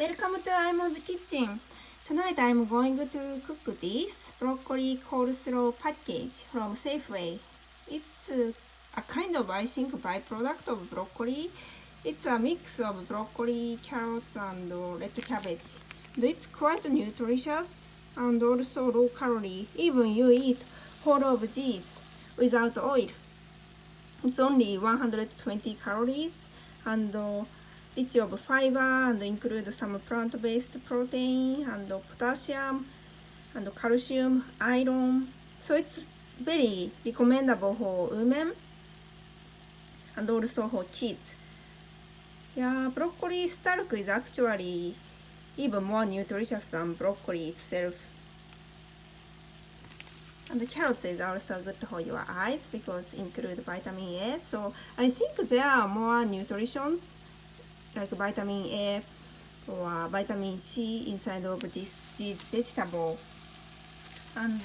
Welcome to Imon's Kitchen. Tonight I'm going to cook this broccoli coleslaw package from Safeway. It's a kind of, I think, byproduct of broccoli. It's a mix of broccoli, carrots, and red cabbage. And it's quite nutritious and also low calorie. Even you eat whole of cheese without oil. It's only 120 calories and rich of fiber and include some plant-based protein and potassium and calcium, iron. So it's very recommendable for women and also for kids. Yeah, broccoli stalk is actually even more nutritious than broccoli itself. And the carrot is also good for your eyes because it includes vitamin A. So I think there are more nutritions like vitamin A or vitamin C inside of this vegetable. And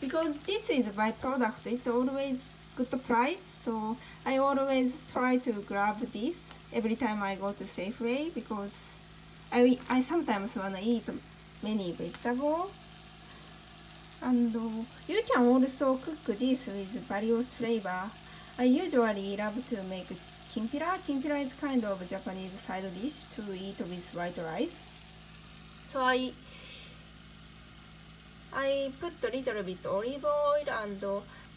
because this is a byproduct, it's always good price. So I always try to grab this every time I go to Safeway because I sometimes want to eat many vegetables. And you can also cook this with various flavor. I usually love to make kimpira. Kimpira is kind of Japanese side dish to eat with white rice. So I put a little bit olive oil and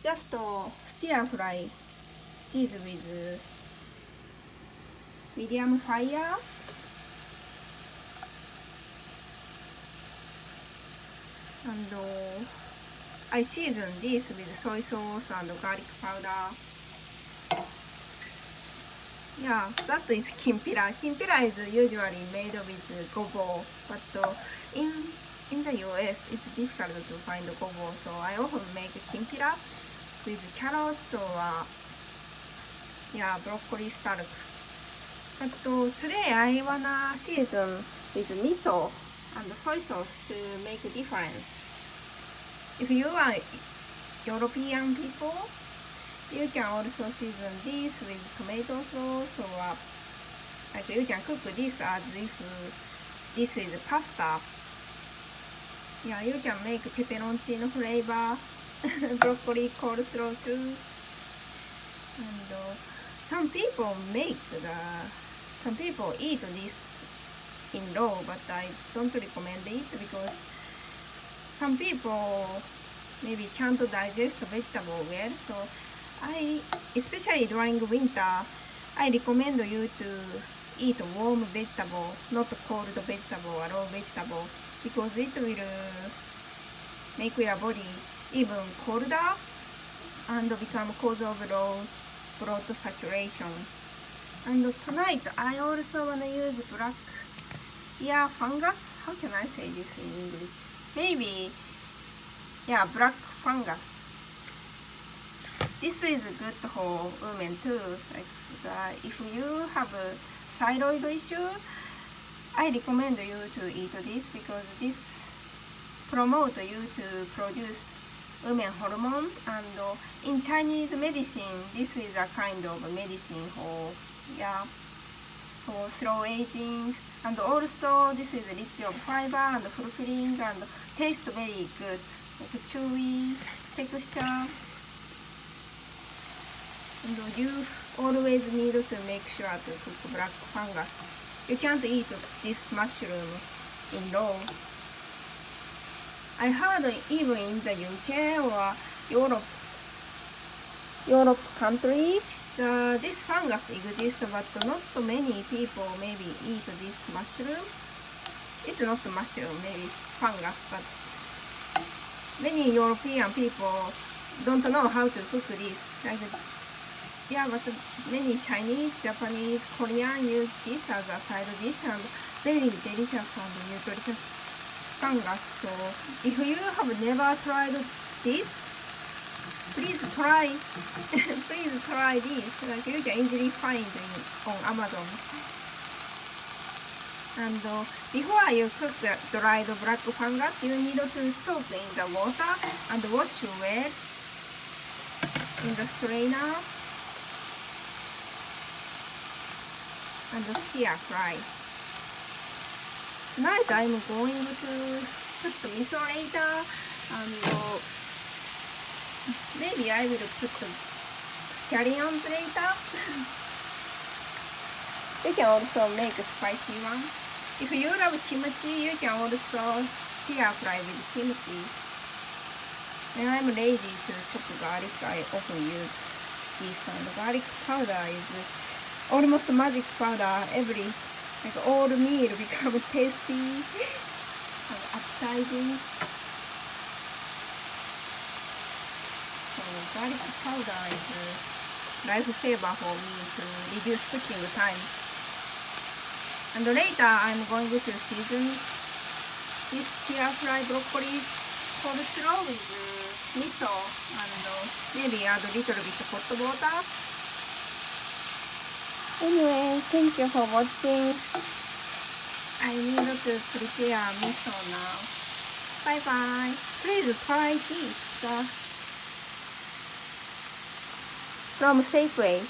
just stir fry cheese with medium fire. And I season this with soy sauce and garlic powder. Yeah, that is kimpira. Kimpira is usually made with gobo, but in the US it's difficult to find gobo, so I often make kimpira with carrots or broccoli stalk. But today I wanna season with miso and soy sauce to make a difference. If you are European people, you can also season this with tomato sauce, or like you can cook this as if this is pasta. Yeah, you can make pepperoncino flavor broccoli coleslaw too. And some people eat this in raw, but I don't recommend it because some people maybe can't digest vegetable well. So especially during winter, I recommend you to eat warm vegetable, not cold vegetable or raw vegetable, because it will make your body even colder and become cause of low blood saturation. And tonight I also wanna use black ear fungus. How can I say this in English? Maybe, black fungus. This is good for women too. Like if you have a thyroid issue, I recommend you to eat this because this promotes you to produce women hormone. And in Chinese medicine, this is a kind of medicine for slow aging. And also this is rich of fiber and fulfilling and taste very good, like chewy texture. And you always need to make sure to cook black fungus. You can't eat this mushroom in raw. I heard even in the UK or Europe country, this fungus exists, but not many people maybe eat this mushroom. It's not mushroom, maybe fungus, but many European people don't know how to cook this. But many Chinese, Japanese, Korean use this as a side dish and very delicious and nutritious fungus. So if you have never tried this, please try this. Like you can easily find on Amazon. And before you cook the dried black fungus, you need to soak in the water and wash well in the strainer and stir fry. Tonight I'm going to put the miso later, and maybe I will put the scallions later. You can also make a spicy one. If you love kimchi, you can also stir fry with kimchi. When I'm lazy to chop garlic, I often use this, and garlic powder is almost magic powder. All meal become tasty and appetizing. So garlic powder is a lifesaver for me to reduce cooking time. And later I'm going to season this stir-fry broccoli coleslaw with miso and maybe add a little bit of hot water. Anyway, thank you for watching. I need to prepare miso now. Bye bye. Please try this from Safeway.